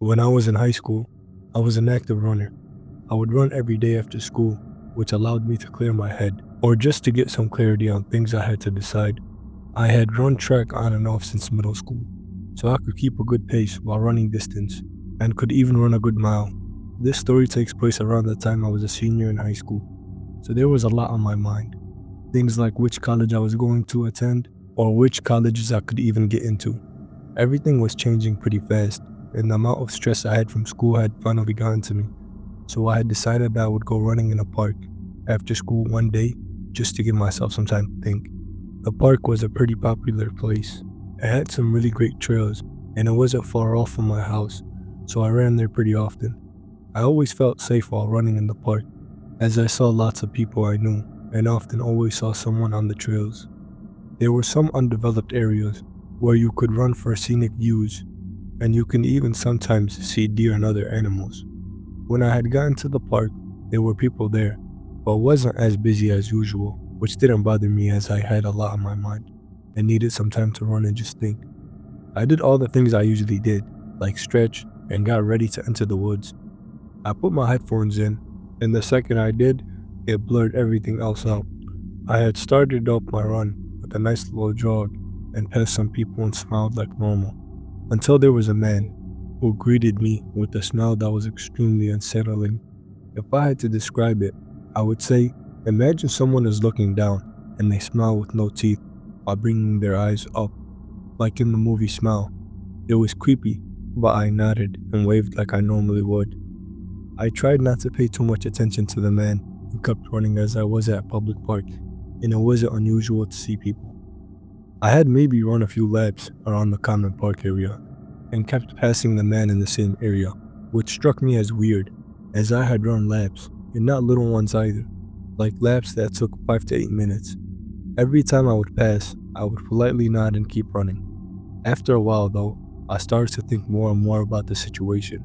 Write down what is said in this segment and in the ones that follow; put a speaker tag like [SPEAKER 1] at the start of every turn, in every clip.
[SPEAKER 1] When I was in high school, I was an active runner. I would run every day after school, which allowed me to clear my head, or just to get some clarity on things I had to decide. I had run track on and off since middle school, so I could keep a good pace while running distance, and could even run a good mile. This story takes place around the time I was a senior in high school, so there was a lot on my mind. Things like which college I was going to attend, or which colleges I could even get into. Everything was changing pretty fast, and the amount of stress I had from school had finally gotten to me. So I had decided that I would go running in a park after school one day just to give myself some time to think. The park was a pretty popular place. It had some really great trails, and it wasn't far off from my house, so I ran there pretty often. I always felt safe while running in the park, as I saw lots of people I knew, and often always saw someone on the trails. There were some undeveloped areas where you could run for scenic views, and you can even sometimes see deer and other animals. When I had gotten to the park, there were people there, but it wasn't as busy as usual, which didn't bother me as I had a lot on my mind and needed some time to run and just think. I did all the things I usually did, like stretch, and got ready to enter the woods. I put my headphones in, and the second I did, it blurred everything else out. I had started up my run with a nice little jog and passed some people and smiled like normal, until there was a man who greeted me with a smile that was extremely unsettling. If I had to describe it, I would say, imagine someone is looking down and they smile with no teeth while bringing their eyes up, like in the movie Smile. It was creepy, but I nodded and waved like I normally would. I tried not to pay too much attention to the man and kept running as I was at a public park, and it wasn't unusual to see people. I had maybe run a few laps around the common park area and kept passing the man in the same area, which struck me as weird, as I had run laps, and not little ones either, like laps that took 5 to 8 minutes. Every time I would pass, I would politely nod and keep running. After a while, though, I started to think more and more about the situation.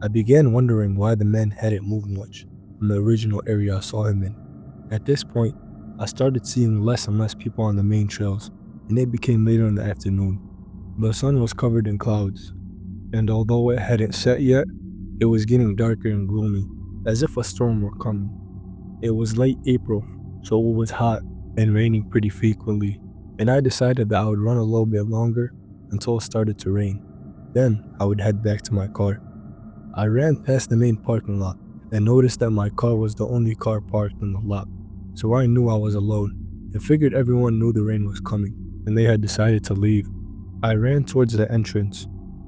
[SPEAKER 1] I began wondering why the man hadn't moved much from the original area I saw him in. At this point, I started seeing less and less people on the main trails, and it became later in the afternoon. The sun was covered in clouds, and although it hadn't set yet, it was getting darker and gloomy, as if a storm were coming. It was late April, so it was hot and raining pretty frequently, and I decided that I would run a little bit longer until it started to rain. Then I would head back to my car. I ran past the main parking lot and noticed that my car was the only car parked in the lot, so I knew I was alone and figured everyone knew the rain was coming and they had decided to leave. I ran towards the entrance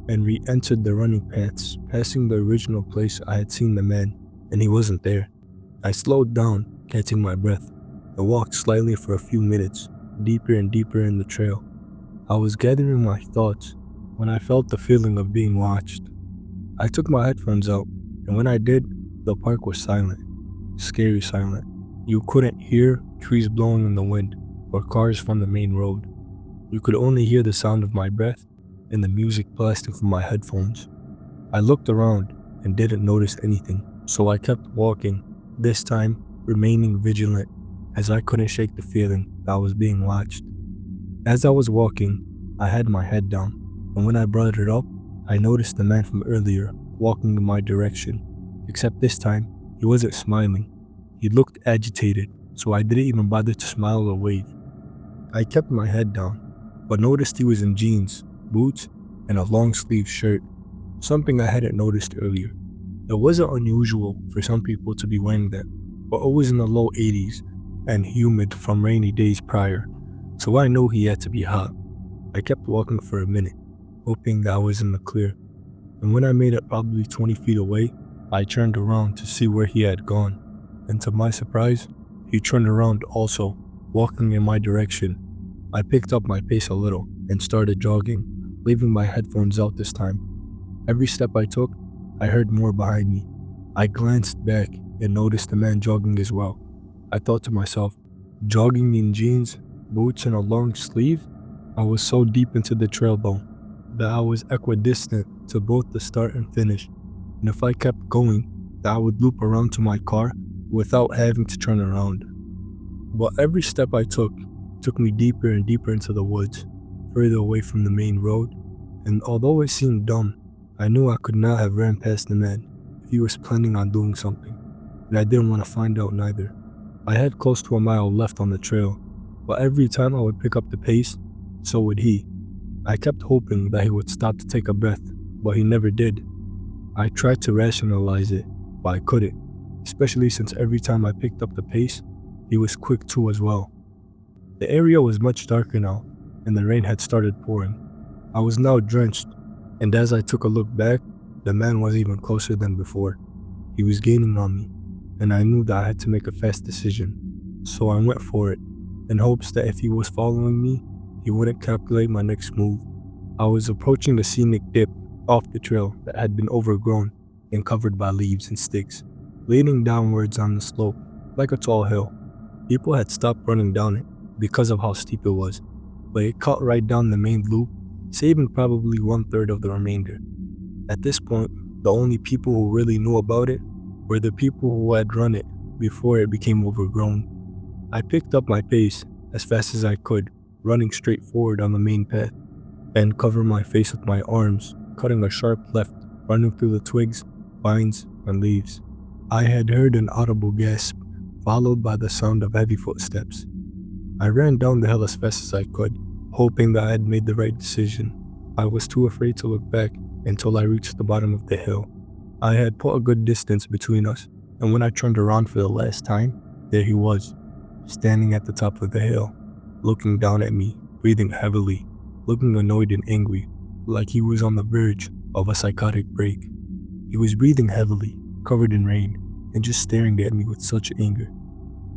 [SPEAKER 1] and re-entered the running paths, passing the original place I had seen the man, and he wasn't there. I slowed down, catching my breath, and walked slightly for a few minutes, deeper and deeper in the trail. I was gathering my thoughts when I felt the feeling of being watched. I took my headphones out, and when I did, the park was silent, scary silent. You couldn't hear trees blowing in the wind or cars from the main road. You could only hear the sound of my breath and the music blasting from my headphones. I looked around and didn't notice anything, so I kept walking, this time remaining vigilant as I couldn't shake the feeling that I was being watched. As I was walking, I had my head down, and when I brought it up, I noticed the man from earlier walking in my direction, except this time, he wasn't smiling. He looked agitated, so I didn't even bother to smile or wave. I kept my head down, but noticed he was in jeans, boots, and a long-sleeved shirt, something I hadn't noticed earlier. It wasn't unusual for some people to be wearing that, but it was in the low 80s and humid from rainy days prior, so I knew he had to be hot. I kept walking for a minute, hoping that I was in the clear, and when I made it probably 20 feet away, I turned around to see where he had gone, and to my surprise, he turned around also, walking in my direction. I picked up my pace a little and started jogging, leaving my headphones out this time. Every step I took, I heard more behind me. I glanced back and noticed the man jogging as well. I thought to myself, jogging in jeans, boots, and a long sleeve? I was so deep into the trail though, that I was equidistant to both the start and finish, and if I kept going, that I would loop around to my car without having to turn around. But every step I took me deeper and deeper into the woods, further away from the main road, and although it seemed dumb, I knew I could not have ran past the man if he was planning on doing something, and I didn't want to find out neither. I had close to a mile left on the trail, but every time I would pick up the pace, so would he. I kept hoping that he would stop to take a breath, but he never did. I tried to rationalize it, but I couldn't, especially since every time I picked up the pace, he was quick too as well. The area was much darker now, and the rain had started pouring. I was now drenched, and as I took a look back, the man was even closer than before. He was gaining on me, and I knew that I had to make a fast decision. So I went for it, in hopes that if he was following me, he wouldn't calculate my next move. I was approaching the scenic dip off the trail that had been overgrown and covered by leaves and sticks, leaning downwards on the slope like a tall hill. People had stopped running down it because of how steep it was, but it cut right down the main loop, saving probably 1/3 of the remainder. At this point, the only people who really knew about it were the people who had run it before it became overgrown. I picked up my pace as fast as I could, running straight forward on the main path, and covered my face with my arms, cutting a sharp left, running through the twigs, vines, and leaves. I had heard an audible gasp, followed by the sound of heavy footsteps. I ran down the hill as fast as I could, hoping that I had made the right decision. I was too afraid to look back until I reached the bottom of the hill. I had put a good distance between us, and when I turned around for the last time, there he was, standing at the top of the hill, looking down at me, breathing heavily, looking annoyed and angry, like he was on the verge of a psychotic break. He was breathing heavily, covered in rain, and just staring at me with such anger.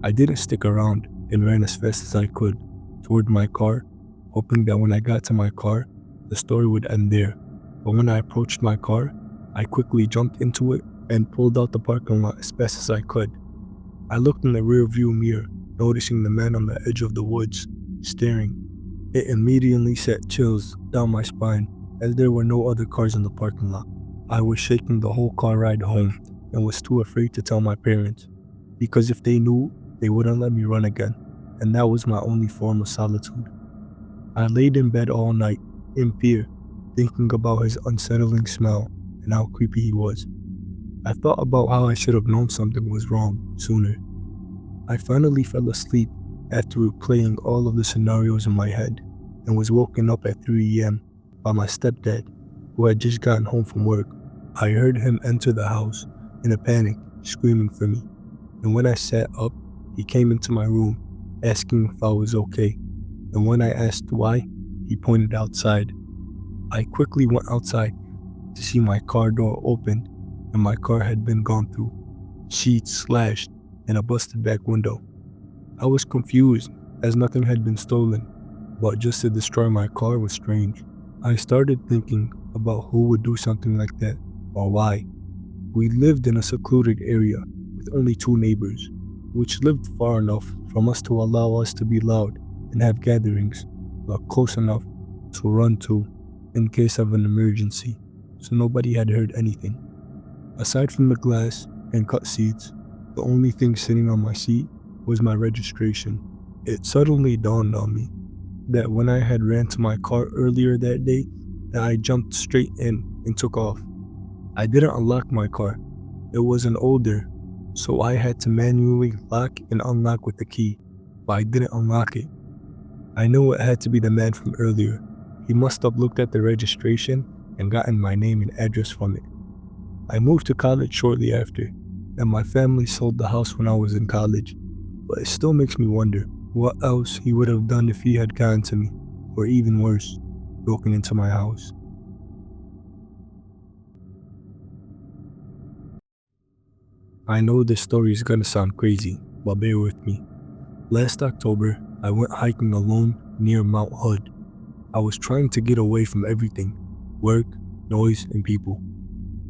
[SPEAKER 1] I didn't stick around and ran as fast as I could toward my car, hoping that when I got to my car, the story would end there. But when I approached my car, I quickly jumped into it and pulled out the parking lot as fast as I could. I looked in the rearview mirror, noticing the man on the edge of the woods, staring. It immediately set chills down my spine as there were no other cars in the parking lot. I was shaking the whole car ride home and was too afraid to tell my parents, because if they knew, they wouldn't let me run again, and that was my only form of solitude. I laid in bed all night, in fear, thinking about his unsettling smell and how creepy he was. I thought about how I should have known something was wrong sooner. I finally fell asleep after replaying all of the scenarios in my head and was woken up at 3 a.m. by my stepdad, who had just gotten home from work. I heard him enter the house in a panic, screaming for me, and when I sat up, he came into my room, asking if I was okay, and when I asked why, he pointed outside. I quickly went outside to see my car door open and my car had been gone through, sheets slashed, and a busted back window. I was confused as nothing had been stolen, but just to destroy my car was strange. I started thinking about who would do something like that or why. We lived in a secluded area with only 2 neighbors, which lived far enough from us to allow us to be loud and have gatherings, but close enough to run to in case of an emergency, so nobody had heard anything. Aside from the glass and cut seats, the only thing sitting on my seat was my registration. It suddenly dawned on me that when I had ran to my car earlier that day, that I jumped straight in and took off. I didn't unlock my car. It was an older, so I had to manually lock and unlock with the key, but I didn't unlock it. I knew it had to be the man from earlier. He must have looked at the registration and gotten my name and address from it. I moved to college shortly after, and my family sold the house when I was in college, but it still makes me wonder what else he would have done if he had gotten to me, or even worse, broken into my house. I know this story is gonna sound crazy, but bear with me. Last October, I went hiking alone near Mount Hood. I was trying to get away from everything, work, noise, and people.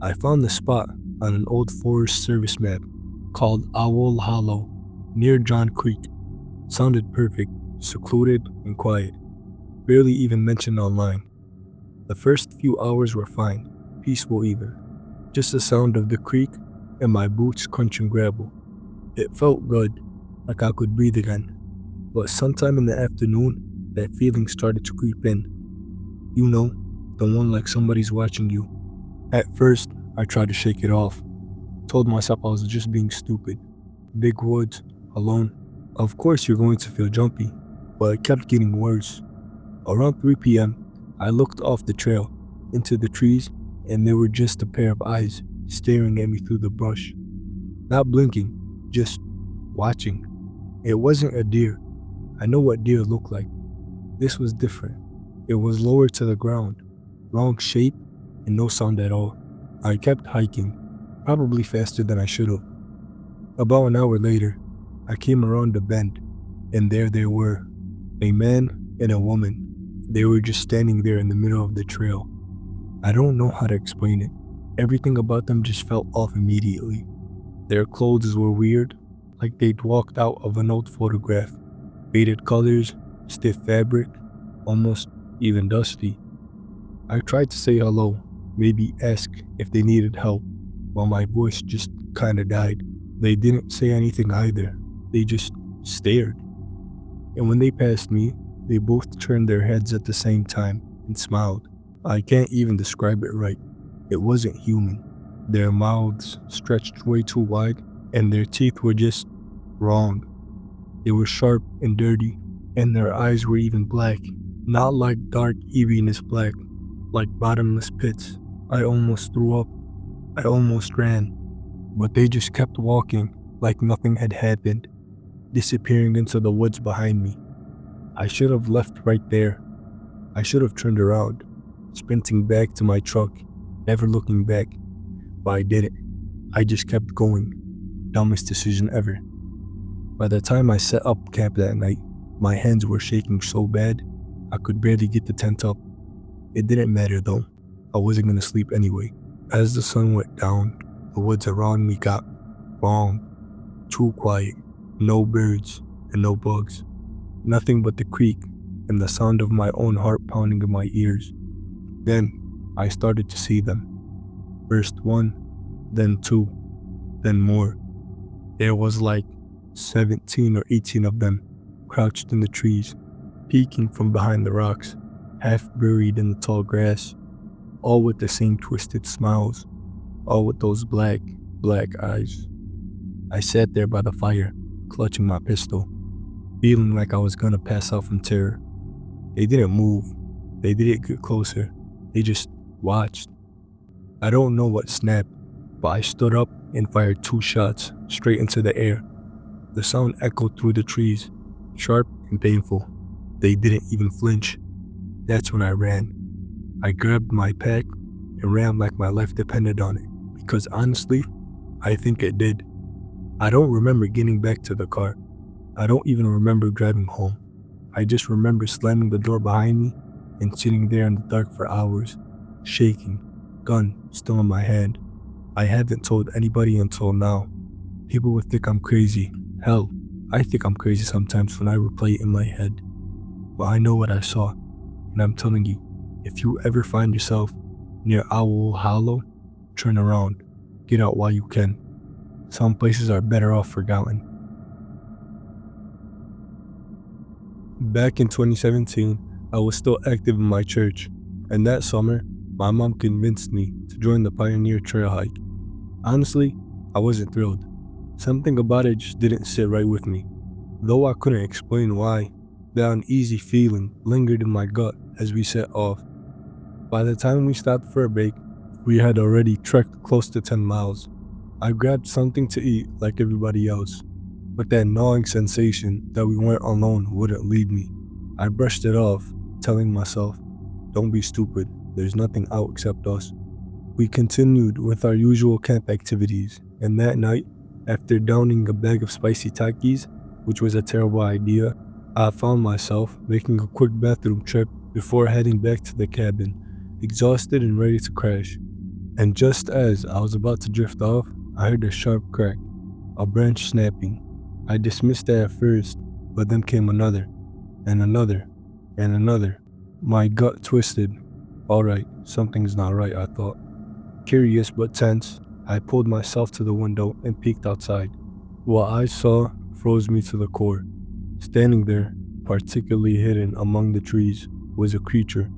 [SPEAKER 1] I found the spot on an old Forest Service map called Owl Hollow near John Creek. Sounded perfect, secluded, and quiet, barely even mentioned online. The first few hours were fine, peaceful even, just the sound of the creek and my boots crunching gravel. It felt good, like I could breathe again, but sometime in the afternoon, that feeling started to creep in. You know, the one like somebody's watching you, At first, I tried to shake it off, told myself I was just being stupid. Big woods, alone. Of course, you're going to feel jumpy, but it kept getting worse. Around 3 p.m., I looked off the trail, into the trees, and there were just a pair of eyes staring at me through the brush. Not blinking, just watching. It wasn't a deer. I know what deer look like. This was different. It was lower to the ground, wrong shape, and no sound at all. I kept hiking, probably faster than I should have. About an hour later, I came around the bend, and there they were, a man and a woman. They were just standing there in the middle of the trail. I don't know how to explain it. Everything about them just felt off immediately. Their clothes were weird, like they'd walked out of an old photograph. Faded colors, stiff fabric, almost even dusty. I tried to say hello, maybe ask if they needed help, while my voice just kinda died. They didn't say anything either. They just stared. And when they passed me, they both turned their heads at the same time and smiled. I can't even describe it right. It wasn't human. Their mouths stretched way too wide, and their teeth were just wrong. They were sharp and dirty, and their eyes were even black. Not like dark eeriness black, like bottomless pits. I almost threw up. I almost ran. But they just kept walking like nothing had happened, disappearing into the woods behind me. I should have left right there. I should have turned around, sprinting back to my truck, never looking back. But I didn't. I just kept going. Dumbest decision ever. By the time I set up camp that night, my hands were shaking so bad, I could barely get the tent up. It didn't matter though. I wasn't gonna sleep anyway. As the sun went down, the woods around me got wrong, too quiet, no birds and no bugs, nothing but the creek and the sound of my own heart pounding in my ears. Then I started to see them. First one, then two, then more. There was like 17 or 18 of them, crouched in the trees, peeking from behind the rocks, half buried in the tall grass, all with the same twisted smiles, all with those black eyes. I sat there by the fire, clutching my pistol, feeling like I was gonna pass out from terror. They didn't move. They didn't get closer. They just watched. I don't know what snapped, but I stood up and fired 2 shots straight into the air. The sound echoed through the trees, sharp and painful. They didn't even flinch. That's when I ran. I grabbed my pack and ran like my life depended on it, because honestly, I think it did. I don't remember getting back to the car. I don't even remember driving home. I just remember slamming the door behind me and sitting there in the dark for hours, shaking, gun still in my hand. I haven't told anybody until now. People would think I'm crazy. Hell, I think I'm crazy sometimes when I replay it in my head. But I know what I saw, and I'm telling you, if you ever find yourself near Owl Hollow, turn around, get out while you can. Some places are better off forgotten. Back in 2017, I was still active in my church, and that summer, my mom convinced me to join the Pioneer Trail hike. Honestly, I wasn't thrilled. Something about it just didn't sit right with me. Though I couldn't explain why, that uneasy feeling lingered in my gut as we set off. By the time we stopped for a break, we had already trekked close to 10 miles. I grabbed something to eat like everybody else, but that gnawing sensation that we weren't alone wouldn't leave me. I brushed it off, telling myself, don't be stupid, there's nothing out except us. We continued with our usual camp activities, and that night, after downing a bag of spicy Takis, which was a terrible idea, I found myself making a quick bathroom trip before heading back to the cabin, exhausted and ready to crash. And just as I was about to drift off, I heard a sharp crack, a branch snapping. I dismissed it at first, but then came another, and another, and another. My gut twisted. Alright, something's not right, I thought. Curious but tense, I pulled myself to the window and peeked outside. What I saw froze me to the core. Standing there, particularly hidden among the trees, was a creature.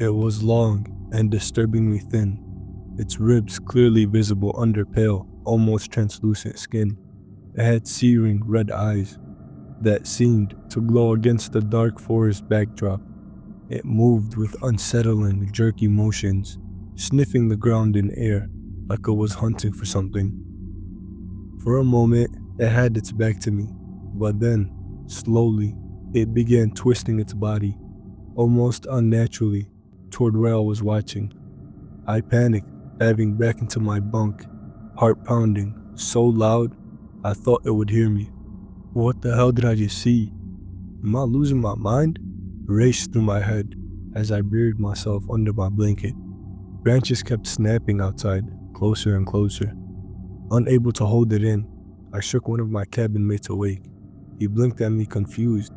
[SPEAKER 1] It was long and disturbingly thin, its ribs clearly visible under pale, almost translucent skin. It had searing red eyes that seemed to glow against the dark forest backdrop. It moved with unsettling, jerky motions, sniffing the ground in air like it was hunting for something. For a moment, it had its back to me, but then, slowly, it began twisting its body, almost unnaturally, toward where I was watching. I panicked, diving back into my bunk, heart pounding so loud I thought it would hear me. What the hell did I just see? Am I losing my mind? Raced through my head as I buried myself under my blanket. Branches kept snapping outside, closer and closer. Unable to hold it in, I shook one of my cabin mates awake. He blinked at me confused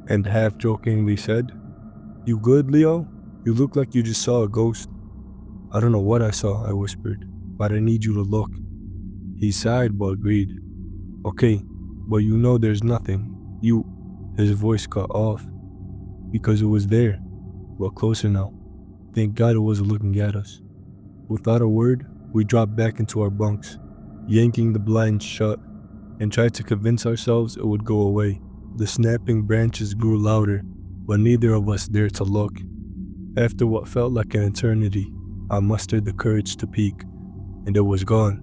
[SPEAKER 1] and half-jokingly said, "You good, Leo? You look like you just saw a ghost." "I don't know what I saw," I whispered, "but I need you to look." He sighed but agreed. "Okay, but you know there's nothing. His voice cut off, because it was there, but closer now. Thank God it wasn't looking at us. Without a word, we dropped back into our bunks, yanking the blinds shut, and tried to convince ourselves it would go away. The snapping branches grew louder, but neither of us dared to look. After what felt like an eternity, I mustered the courage to peek, and it was gone.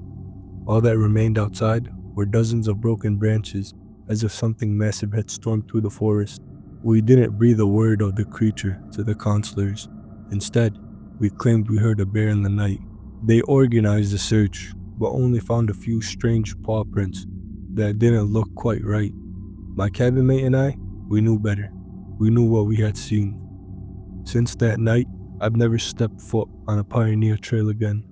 [SPEAKER 1] All that remained outside were dozens of broken branches, as if something massive had stormed through the forest. We didn't breathe a word of the creature to the counselors. Instead, we claimed we heard a bear in the night. They organized a search, but only found a few strange paw prints that didn't look quite right. My cabin mate and I, we knew better. We knew what we had seen. Since that night, I've never stepped foot on a pioneer trail again.